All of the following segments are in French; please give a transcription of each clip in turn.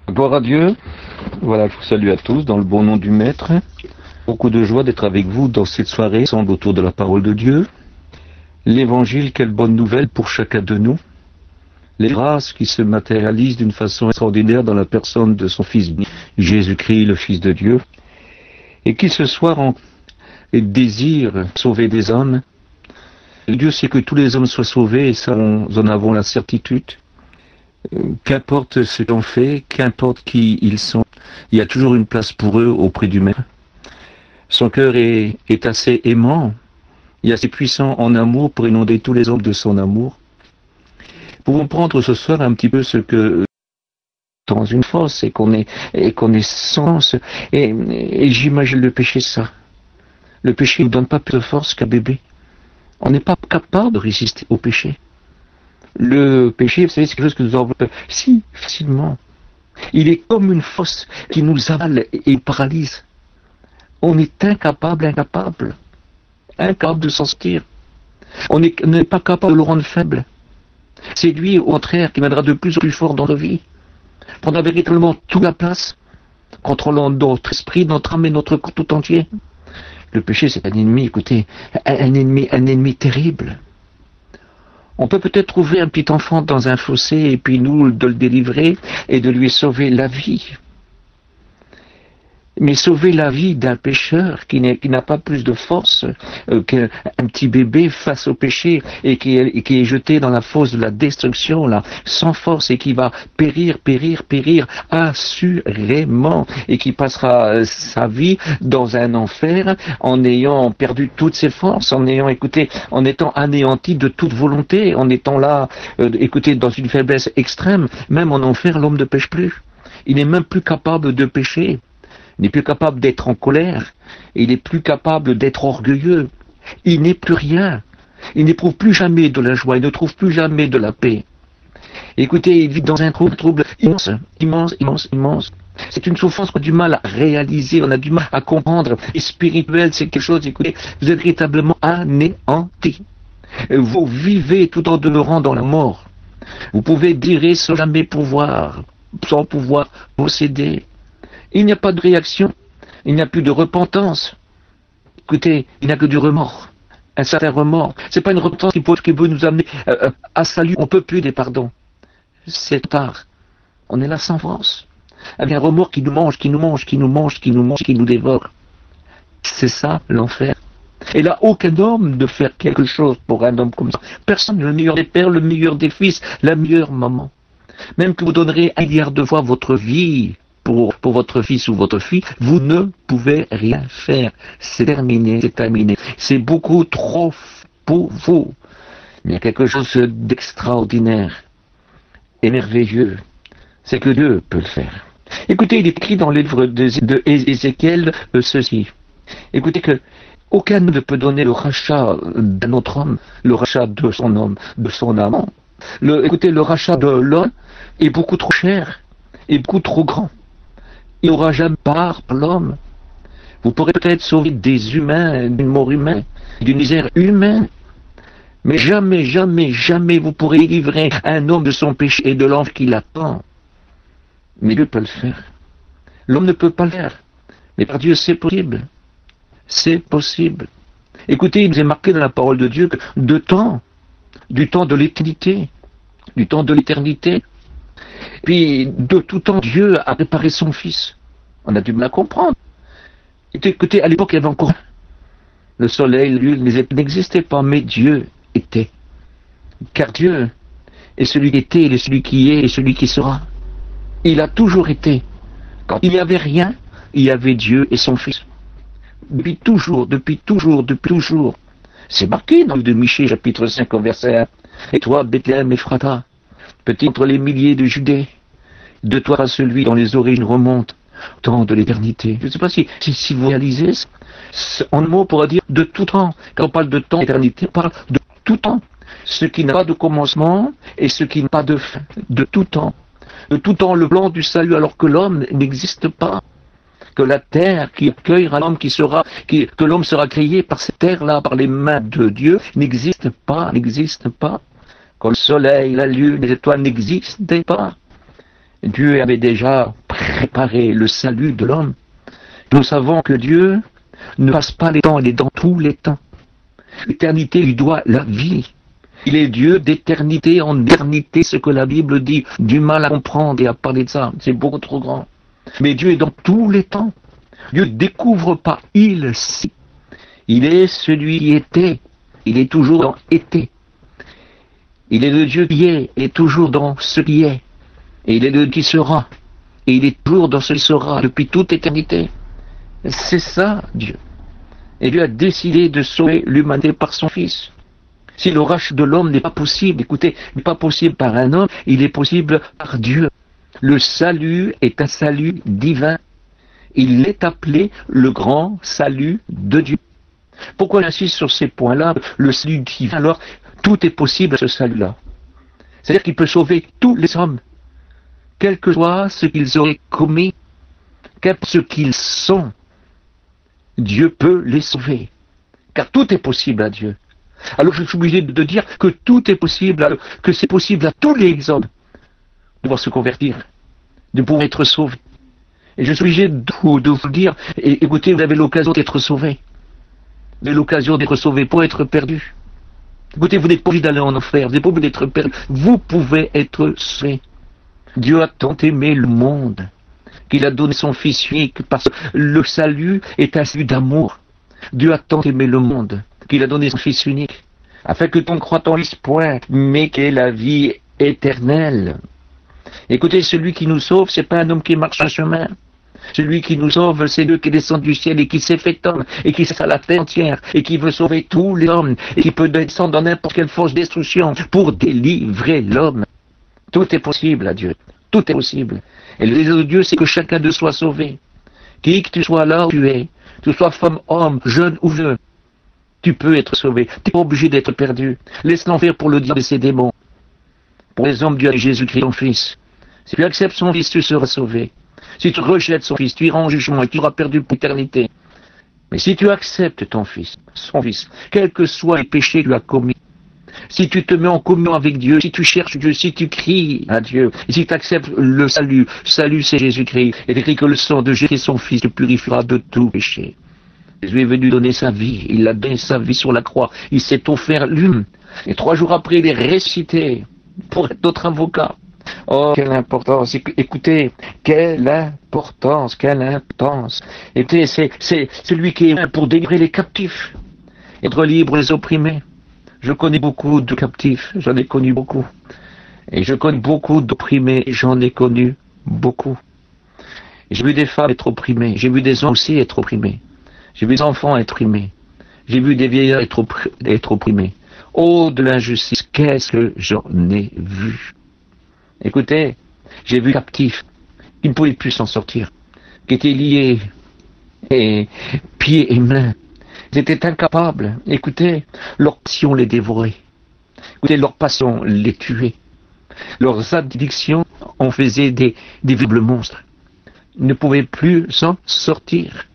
Gloire à Dieu. Voilà, je vous salue à tous dans le bon nom du Maître. Beaucoup de joie d'être avec vous dans cette soirée ensemble autour de la parole de Dieu. L'Évangile, quelle bonne nouvelle pour chacun de nous. Les grâces qui se matérialisent d'une façon extraordinaire dans la personne de son Fils Jésus-Christ, le Fils de Dieu, et qui ce soir désire sauver des hommes. Dieu sait que tous les hommes soient sauvés, et ça, nous en avons la certitude. Qu'importe ce qu'on fait, qu'importe qui ils sont, il y a toujours une place pour eux auprès du Maître. Son cœur est assez aimant, il est assez puissant en amour pour inonder tous les hommes de son amour. Pouvons prendre ce soir un petit peu ce que dans une fosse et qu'on est sans et j'imagine le péché ça. Le péché ne donne pas plus de force qu'un bébé. On n'est pas capable de résister au péché. Le péché, vous savez, c'est quelque chose que nous enveloppe si facilement. Il est comme une fosse qui nous avale et paralyse. On est incapable de s'en sortir. On n'est pas capable de le rendre faible. C'est lui, au contraire, qui viendra de plus en plus fort dans nos vies. Prendra véritablement toute la place, contrôlant notre esprit, notre âme et notre corps tout entier. Le péché, c'est un ennemi, écoutez, un ennemi terrible. On peut peut-être trouver un petit enfant dans un fossé et puis nous de le délivrer et de lui sauver la vie. Mais sauver la vie d'un pécheur qui n'a pas plus de force qu'un petit bébé face au péché et qui est jeté dans la fosse de la destruction, là, sans force et qui va périr assurément et qui passera sa vie dans un enfer en ayant perdu toutes ses forces, en étant anéanti de toute volonté, en étant là, dans une faiblesse extrême. Même en enfer, l'homme ne pêche plus. Il n'est même plus capable de pécher. Il n'est plus capable d'être en colère, il n'est plus capable d'être orgueilleux, il n'est plus rien, il n'éprouve plus jamais de la joie, il ne trouve plus jamais de la paix. Écoutez, il vit dans un trouble immense. C'est une souffrance qu'on a du mal à réaliser, on a du mal à comprendre. Et spirituel, c'est quelque chose, écoutez, vous êtes véritablement anéanti. Vous vivez tout en demeurant dans la mort. Vous pouvez dire sans jamais pouvoir, sans pouvoir posséder. Il n'y a pas de réaction, il n'y a plus de repentance. Écoutez, il n'y a que du remords, un certain remords. C'est pas une repentance qui peut nous amener à salut. On peut plus des pardons. C'est tard. On est là sans force. Avec un remords qui nous mange, qui nous dévore. C'est ça l'enfer. Et là, aucun homme ne fait quelque chose pour un homme comme ça. Personne, le meilleur des pères, le meilleur des fils, la meilleure maman. Même que vous donnerez 1 milliard de fois votre vie pour votre fils ou votre fille, vous ne pouvez rien faire. C'est terminé. C'est beaucoup trop pour vous. Mais il y a quelque chose d'extraordinaire et merveilleux. C'est que Dieu peut le faire. Écoutez, il est écrit dans le livre d'Ézéchiel ceci. Écoutez que aucun ne peut donner le rachat d'un autre homme, le rachat de son amant. Écoutez, le rachat de l'homme est beaucoup trop cher et beaucoup trop grand. Il n'y aura jamais part pour l'homme. Vous pourrez peut-être sauver des humains, d'une mort humaine, d'une misère humaine, mais jamais vous pourrez délivrer un homme de son péché et de l'enfer qui l'attend. Mais Dieu peut le faire. L'homme ne peut pas le faire. Mais par Dieu, c'est possible. C'est possible. Écoutez, il nous est marqué dans la parole de Dieu que du temps de l'éternité, puis de tout temps, Dieu a préparé son Fils. On a du mal à comprendre. Écoutez, à l'époque, il y avait encore le soleil, la lune, les étoiles n'existaient pas, mais Dieu était. Car Dieu est celui qui était, il est celui qui est et celui qui sera. Il a toujours été. Quand il n'y avait rien, il y avait Dieu et son Fils. Depuis toujours. C'est marqué dans le de Michée, chapitre 5, verset 1. Et toi, Bethléem Ephrata, petit entre les milliers de Judée, de toi à celui dont les origines remontent, temps de l'éternité. Je ne sais pas si vous réalisez, en un mot, on pourrait dire de tout temps. Quand on parle de temps, d'éternité, on parle de tout temps. Ce qui n'a pas de commencement et ce qui n'a pas de fin. De tout temps. De tout temps, le plan du salut, alors que l'homme n'existe pas. Que la terre qui accueillera l'homme que l'homme sera créé par cette terre-là, par les mains de Dieu, n'existe pas. Quand le soleil, la lune, les étoiles n'existaient pas. Dieu avait déjà préparé le salut de l'homme. Nous savons que Dieu ne passe pas les temps, il est dans tous les temps. L'éternité lui doit la vie. Il est Dieu d'éternité en éternité, ce que la Bible dit, du mal à comprendre et à parler de ça, c'est beaucoup trop grand. Mais Dieu est dans tous les temps. Dieu ne découvre pas, il sait. Il est celui qui était, il est toujours dans été. Il est le Dieu qui est, et toujours dans ce qui est. Et il est le Dieu qui sera, et il est toujours dans ce qui sera, depuis toute éternité. C'est ça, Dieu. Et Dieu a décidé de sauver l'humanité par son Fils. Si le rachat de l'homme n'est pas possible, écoutez, n'est pas possible par un homme, il est possible par Dieu. Le salut est un salut divin. Il est appelé le grand salut de Dieu. Pourquoi j'insiste sur ces points-là? Le salut divin, alors, tout est possible à ce salut-là. C'est-à-dire qu'il peut sauver tous les hommes, quel que soit ce qu'ils auraient commis, quel que ce qu'ils sont. Dieu peut les sauver, car tout est possible à Dieu. Alors je suis obligé de dire que tout est possible, que c'est possible à tous les hommes de pouvoir se convertir, de pouvoir être sauvés. Et je suis obligé de vous dire, écoutez, vous avez l'occasion d'être sauvés. Vous avez l'occasion d'être sauvés pour être perdus. Écoutez, vous n'êtes pas obligé d'aller en enfer, vous n'êtes pas obligé d'être perdu. Vous pouvez être sauvés. Dieu a tant aimé le monde qu'il a donné son Fils unique, parce que le salut est un salut d'amour. Dieu a tant aimé le monde qu'il a donné son Fils unique, afin que ton croit en Fils point, mais qu'est la vie éternelle. Écoutez, celui qui nous sauve, c'est pas un homme qui marche un chemin. Celui qui nous sauve, c'est Dieu qui descend du ciel et qui s'est fait homme, et qui sera la terre entière, et qui veut sauver tous les hommes, et qui peut descendre dans n'importe quelle force de destruction pour délivrer l'homme. Tout est possible à Dieu. Tout est possible. Et le désir de Dieu, c'est que chacun de soit sauvé. Qui que tu sois là où tu es, que tu sois femme, homme, jeune ou vieux, tu peux être sauvé. Tu n'es pas obligé d'être perdu. Laisse l'enfer pour le dire de ses démons. Pour les hommes, Dieu a Jésus-Christ, son Fils. Si tu acceptes son Fils, tu seras sauvé. Si tu rejettes son Fils, tu iras en jugement et tu seras perdu pour l'éternité. Mais si tu acceptes ton Fils, son Fils, quels que soient les péchés que tu as commis, si tu te mets en communion avec Dieu, si tu cherches Dieu, si tu cries à Dieu, et si tu acceptes le salut c'est Jésus-Christ, et écrit que le sang de Jésus, son Fils, te purifiera de tout péché. Jésus est venu donner sa vie, il a donné sa vie sur la croix, il s'est offert lui, et 3 jours après, il est ressuscité pour être notre avocat. Oh, quelle importance! Écoutez, quelle importance, quelle importance! Écoutez, c'est lui qui est là pour délivrer les captifs, être libre les opprimés. Je connais beaucoup de captifs, j'en ai connu beaucoup. Et je connais beaucoup d'opprimés, j'en ai connu beaucoup. J'ai vu des femmes être opprimées, j'ai vu des hommes aussi être opprimés. J'ai vu des enfants être opprimés. J'ai vu des vieillards être opprimés. Oh, de l'injustice, qu'est-ce que j'en ai vu! Écoutez, j'ai vu captifs qui ne pouvaient plus s'en sortir, qui étaient liés, et pieds et mains. Ils étaient incapables. Écoutez, leur passion les dévorait. Écoutez, leur passion les tuait. Leurs addictions en faisaient des véritables monstres. Ils ne pouvaient plus s'en sortir.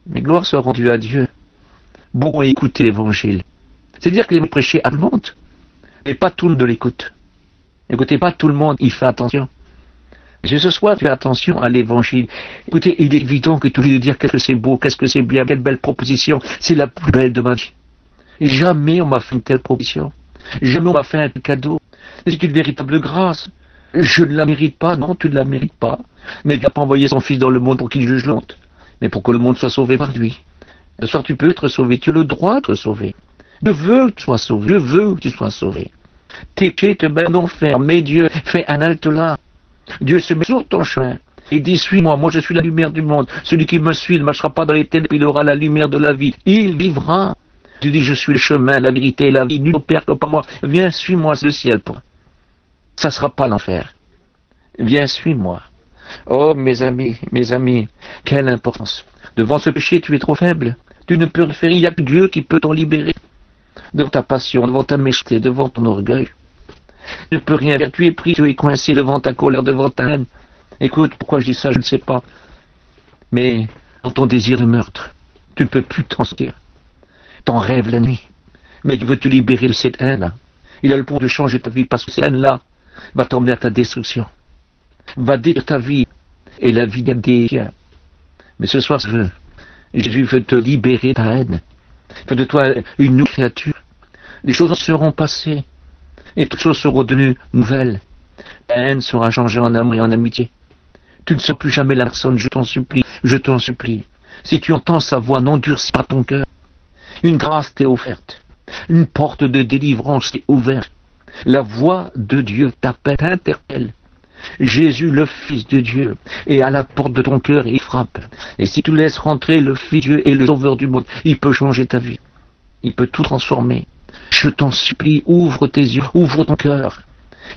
Mais gloire soit rendue à Dieu. Beaucoup ont écouté l'évangile. C'est-à-dire que les prêchés à tout le monde, mais pas tout le monde l'écoute. Écoutez, pas tout le monde y fait attention. Si ce soir tu fais attention à l'évangile, écoutez, il est évident que tu veux dire qu'est-ce que c'est beau, qu'est-ce que c'est bien, quelle belle proposition, c'est la plus belle de ma vie. Et jamais on m'a fait une telle proposition. Jamais on m'a fait un tel cadeau. C'est une véritable grâce. Je ne la mérite pas, non, tu ne la mérites pas. Mais Dieu n'a pas envoyé son Fils dans le monde pour qu'il juge le monde, mais pour que le monde soit sauvé par lui. Ce soir tu peux être sauvé, tu as le droit d'être sauvé. Je veux que tu sois sauvé, je veux que tu sois sauvé. Tes pieds te mènent en enfer, mais Dieu fait un halte là. Dieu se met sur ton chemin et dit, suis-moi, moi je suis la lumière du monde. Celui qui me suit ne marchera pas dans les ténèbres, il aura la lumière de la vie. Il vivra. Tu dis, je suis le chemin, la vérité et la vie. Nul n'opère que par moi. Viens, suis-moi, c'est le ciel pour. Ça ne sera pas l'enfer. Viens, suis-moi. Oh, mes amis, quelle importance. Devant ce péché, tu es trop faible. Tu ne peux le faire, il n'y a que Dieu qui peut t'en libérer. Devant ta passion, devant ta méchanceté, devant ton orgueil. Tu ne peux rien faire, tu es pris, tu es coincé devant ta colère, devant ta haine. Écoute, pourquoi je dis ça, je ne sais pas. Mais dans ton désir de meurtre, tu ne peux plus t'en sortir. T'en rêves la nuit. Mais tu veux te libérer de cette haine-là. Il a le pouvoir de changer ta vie parce que cette haine-là va t'emmener à ta destruction. va détruire ta vie et la vie des tiens. Mais ce soir, Jésus veut te libérer de ta haine. Fait de toi une nouvelle créature. Les choses seront passées et toutes choses seront devenues nouvelles. Ta haine sera changée en amour et en amitié. Tu ne seras plus jamais la personne, je t'en supplie, je t'en supplie. Si tu entends sa voix, n'endurcis pas ton cœur. Une grâce t'est offerte. Une porte de délivrance t'est ouverte. La voix de Dieu t'appelle, t'interpelle. Jésus, le Fils de Dieu, est à la porte de ton cœur et il frappe. Et si tu laisses rentrer le Fils de Dieu et le Sauveur du monde, il peut changer ta vie. Il peut tout transformer. Je t'en supplie, ouvre tes yeux, ouvre ton cœur.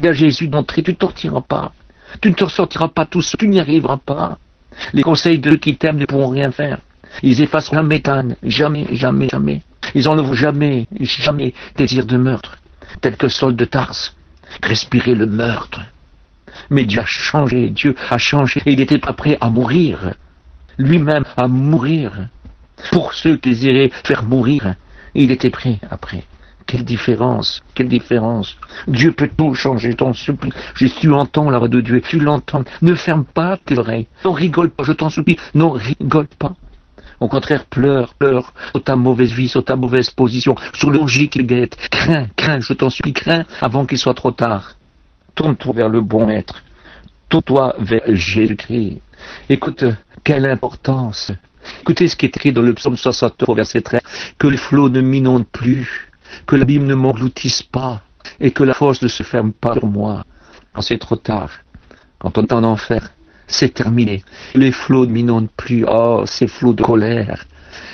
Il y a Jésus d'entrée, tu ne t'en sortiras pas. Tu ne te sortiras pas tout seul, tu n'y arriveras pas. Les conseils de ceux qui t'aiment ne pourront rien faire. Ils effaceront jamais ta haine, jamais, jamais, jamais. Ils enlèveront jamais, jamais désir de meurtre, tel que Saul de Tarse. Respirer le meurtre. Mais Dieu a changé, et il était pas prêt à mourir. Lui-même à mourir. Pour ceux qui désiraient faire mourir, il était prêt après. Quelle différence, quelle différence. Dieu peut tout changer, je t'en supplie. Tu entends la voix de Dieu, tu l'entends. Ne ferme pas tes oreilles. Non, rigole pas, je t'en supplie. Non, rigole pas. Au contraire, pleure sur ta mauvaise vie, sur ta mauvaise position, sur le danger qui guette. Crains, je t'en supplie, crains avant qu'il soit trop tard. Tourne-toi vers le bon maître. Tourne-toi vers Jésus-Christ. Écoute, quelle importance. Écoutez ce qui est écrit dans le psaume 63, verset 13. Que les flots ne m'inondent plus, que l'abîme ne m'engloutisse pas, et que la fosse ne se ferme pas sur moi. Quand c'est trop tard, quand on est en enfer, c'est terminé. Les flots ne m'inondent plus. Oh, ces flots de colère,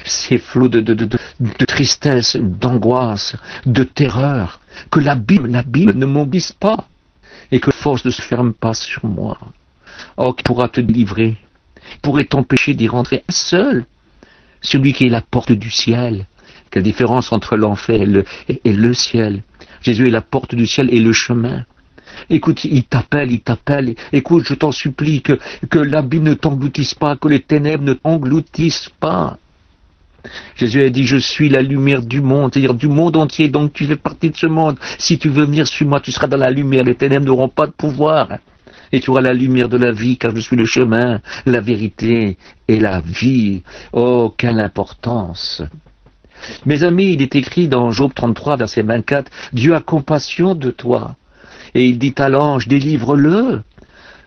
ces flots de tristesse, d'angoisse, de terreur. Que l'abîme ne m'englisse pas, et que la fosse ne se ferme pas sur moi. Oh, qui pourra te délivrer, pourrait t'empêcher d'y rentrer seul, celui qui est la porte du ciel. Quelle différence entre l'enfer et le ciel. Jésus est la porte du ciel et le chemin. Écoute, il t'appelle. Écoute, je t'en supplie que l'abîme ne t'engloutisse pas, que les ténèbres ne t'engloutissent pas. Jésus a dit, je suis la lumière du monde, c'est-à-dire du monde entier, donc tu fais partie de ce monde. Si tu veux venir sur moi, tu seras dans la lumière, les ténèbres n'auront pas de pouvoir. Et tu auras la lumière de la vie, car je suis le chemin, la vérité et la vie. Oh, quelle importance! Mes amis, il est écrit dans Job 33, verset 24, Dieu a compassion de toi. Et il dit à l'ange, délivre-le,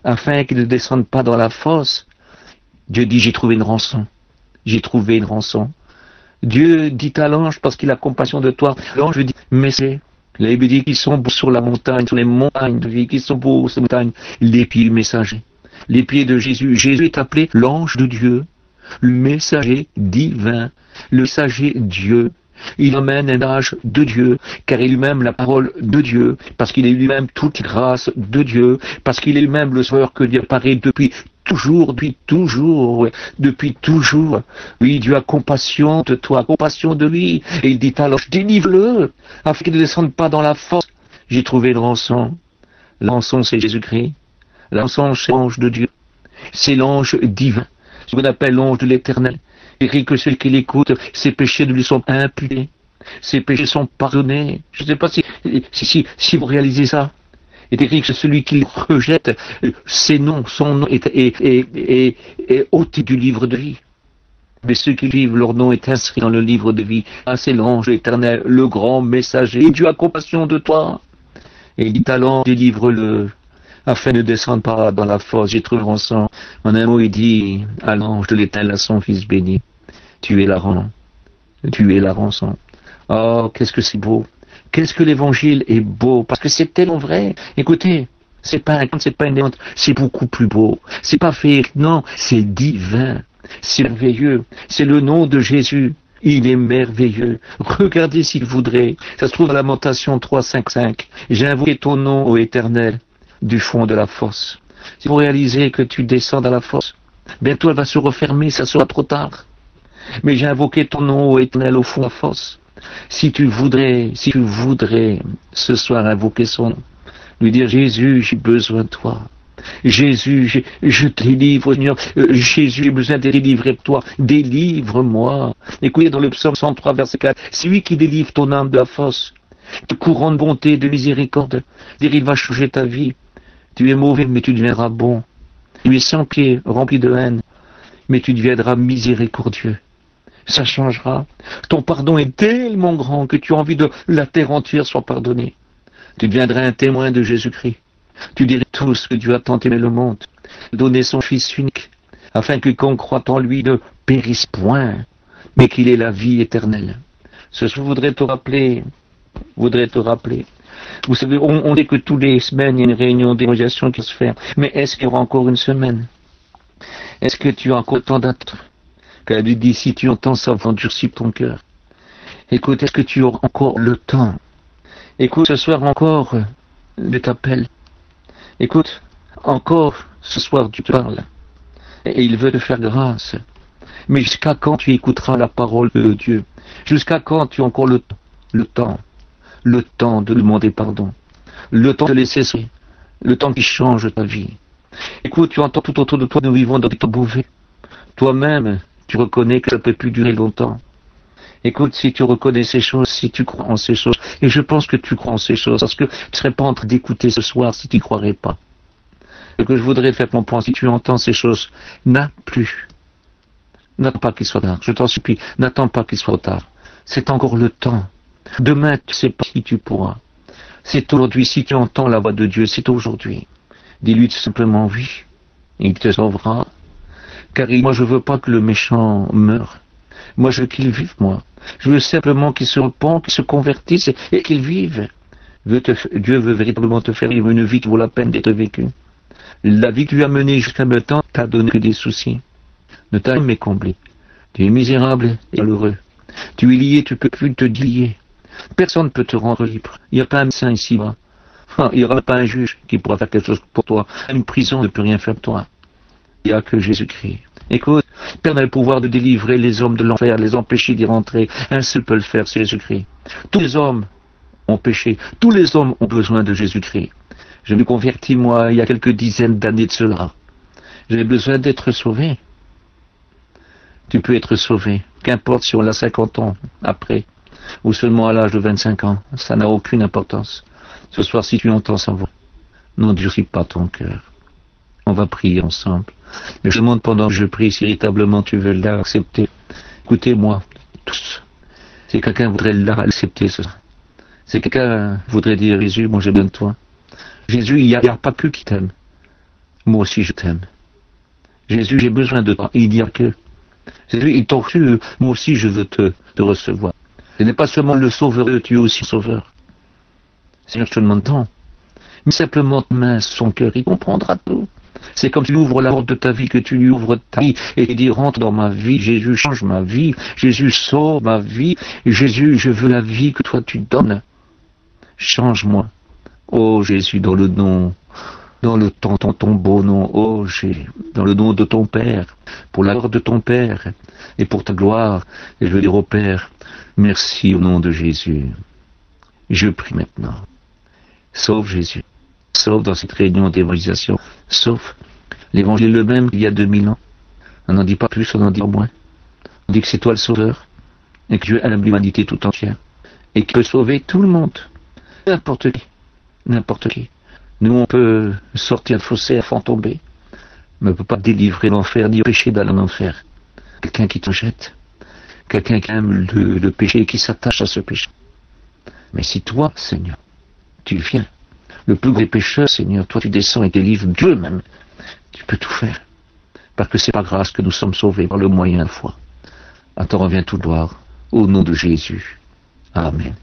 afin qu'il ne descende pas dans la fosse. Dieu dit, j'ai trouvé une rançon. J'ai trouvé une rançon. Dieu dit à l'ange, parce qu'il a compassion de toi, l'ange dit, mais c'est les pieds qui sont beaux sur la montagne, sur les montagnes de vie, qui sont beaux sur la montagne, les pieds du messager, les pieds de Jésus. Jésus est appelé l'ange de Dieu, le messager divin, le messager Dieu. Il emmène un âge de Dieu, car il est lui-même la parole de Dieu, parce qu'il est lui-même toute grâce de Dieu, parce qu'il est lui-même le Sauveur que Dieu apparaît depuis toujours. Oui, Dieu a compassion de toi, compassion de lui. Et il dit alors, délivre-le, afin qu'il ne descende pas dans la fosse. J'ai trouvé une rançon. La rançon, c'est Jésus-Christ. La rançon, c'est l'ange de Dieu. C'est l'ange divin. Ce qu'on appelle l'ange de l'Éternel. Il dit que celui qui l'écoute, ses péchés ne lui sont imputés. Ses péchés sont pardonnés. Je ne sais pas si vous réalisez ça. Il est écrit que celui qui rejette son nom est ôté du livre de vie. Mais ceux qui vivent, leur nom est inscrit dans le livre de vie. Ah, c'est l'ange éternel, le grand messager. Dieu a compassion de toi. Et il dit à l'ange, délivre-le, afin de ne descendre pas dans la fosse. J'ai trouvé rançon. En un mot, il dit à l'ange de l'Éternel, à son fils béni, tu es la rançon. Oh, qu'est-ce que c'est beau. Qu'est-ce que l'évangile est beau, parce que c'est tellement vrai. Écoutez, c'est pas un conte, c'est pas une légende, c'est beaucoup plus beau. C'est pas féerique, non, c'est divin. C'est merveilleux. C'est le nom de Jésus. Il est merveilleux. Regardez s'il voudrait. Ça se trouve dans Lamentation 3, 5, 5. J'ai invoqué ton nom, ô Éternel, du fond de la fosse. Si vous réalisez que tu descends dans la fosse, bientôt elle va se refermer, ça sera trop tard. Mais j'ai invoqué ton nom, ô Éternel, au fond de la fosse. Si tu voudrais ce soir invoquer son nom, lui dire Jésus, j'ai besoin de toi. Jésus, je te délivre, Seigneur. Jésus, j'ai besoin de délivrer de toi. Délivre-moi. Écoutez dans le psaume 103, verset 4, c'est lui qui délivre ton âme de la fosse, de courant de bonté, de miséricorde. Dire, il va changer ta vie. Tu es mauvais, mais tu deviendras bon. Tu es sans pied, rempli de haine, mais tu deviendras miséricordieux. Ça changera. Ton pardon est tellement grand que tu as envie de la terre entière soit pardonnée. Tu deviendras un témoin de Jésus-Christ. Tu dirais tout ce que Dieu a tant aimé le monde, donner son Fils unique, afin que quiconque croit en lui ne périsse point, mais qu'il ait la vie éternelle. Ce que je voudrais te rappeler. Vous savez, on dit que toutes les semaines, il y a une réunion d'évaluation qui se fait. Mais est-ce qu'il y aura encore une semaine? Est-ce que tu as encore le temps d'attendre? Car lui dit, si tu entends ça, endurcis ton cœur. Écoute, est-ce que tu auras encore le temps? Écoute, ce soir encore, je t'appelle. Écoute, encore ce soir, tu parles. Et il veut te faire grâce. Mais jusqu'à quand tu écouteras la parole de Dieu? Jusqu'à quand tu as encore le temps? Le temps de demander pardon. Le temps de laisser souffrir. Le temps qui change ta vie. Écoute, tu entends tout autour de toi, nous vivons dans des temps mauvais. Toi-même, tu reconnais que ça ne peut plus durer longtemps. Écoute, si tu reconnais ces choses, si tu crois en ces choses, et je pense que tu crois en ces choses, parce que tu ne serais pas en train d'écouter ce soir si tu ne croirais pas. Ce que je voudrais faire comprendre, si tu entends ces choses, n'attends pas qu'il soit tard. Je t'en supplie, n'attends pas qu'il soit tard. C'est encore le temps. Demain, tu ne sais pas si tu pourras. C'est aujourd'hui, si tu entends la voix de Dieu, c'est aujourd'hui. Dis-lui tout simplement oui. Il te sauvera. Car moi, je veux pas que le méchant meure. Moi, je veux qu'il vive, moi. Je veux simplement qu'il se repente, qu'il se convertisse et qu'il vive. Dieu veut véritablement te faire vivre une vie qui vaut la peine d'être vécue. La vie que tu as menée jusqu'à maintenant t'a donné que des soucis. Ne t'a jamais comblé. Tu es misérable et malheureux. Tu es lié, tu ne peux plus te lier. Personne ne peut te rendre libre. Il n'y a pas un médecin ici-bas. Il n'y aura pas un juge qui pourra faire quelque chose pour toi. Une prison ne peut rien faire pour toi. Il n'y a que Jésus-Christ. Écoute, Père a le pouvoir de délivrer les hommes de l'enfer, les empêcher d'y rentrer. Un seul peut le faire, c'est Jésus-Christ. Tous les hommes ont péché. Tous les hommes ont besoin de Jésus-Christ. Je me convertis, moi, il y a quelques dizaines d'années de cela. J'avais besoin d'être sauvé. Tu peux être sauvé. Qu'importe si on l'a 50 ans après, ou seulement à l'âge de 25 ans. Ça n'a aucune importance. Ce soir, si tu entends sa voix, n'endurcis pas ton cœur. On va prier ensemble. Mais je demande pendant que je prie, si véritablement tu veux l'accepter. Écoutez-moi, tous. Si quelqu'un voudrait l'accepter, si quelqu'un voudrait dire, Jésus, moi j'ai besoin de toi. Jésus, il n'y a pas que qui t'aime. Moi aussi je t'aime. Jésus, j'ai besoin de toi. Il n'y a que. Jésus, il t'a reçu, moi aussi je veux te recevoir. Ce n'est pas seulement le sauveur, tu es aussi le sauveur. Seigneur, je te demande tant. Mais simplement, main son cœur, il comprendra tout. C'est comme tu ouvres la porte de ta vie, que tu lui ouvres ta vie, et il dit, rentre dans ma vie, Jésus change ma vie, Jésus sauve ma vie, Jésus, je veux la vie que toi tu donnes. Change-moi. Oh Jésus, dans le nom, ton beau nom, oh Jésus, dans le nom de ton Père, pour la gloire de ton Père, et pour ta gloire, et je veux dire au Père, merci au nom de Jésus. Je prie maintenant. Sauve Jésus. Sauve dans cette réunion d'évangélisation. Sauve. L'évangile est le même qu'il y a 2000 ans. On n'en dit pas plus, on n'en dit pas moins. On dit que c'est toi le sauveur, et que Dieu aime l'humanité tout entière, et qu'il peut sauver tout le monde. N'importe qui. N'importe qui. Nous, on peut sortir de fossé avant de tomber, mais on ne peut pas délivrer l'enfer, ni empêcher d'aller en enfer. Quelqu'un qui te jette. Quelqu'un qui aime le péché et qui s'attache à ce péché. Mais si toi, Seigneur, tu viens, le plus grand pécheur, Seigneur, toi tu descends et délivres Dieu même, tu peux tout faire. Parce que c'est par grâce que nous sommes sauvés par le moyen de la foi. À toi revient toute gloire, au nom de Jésus. Amen.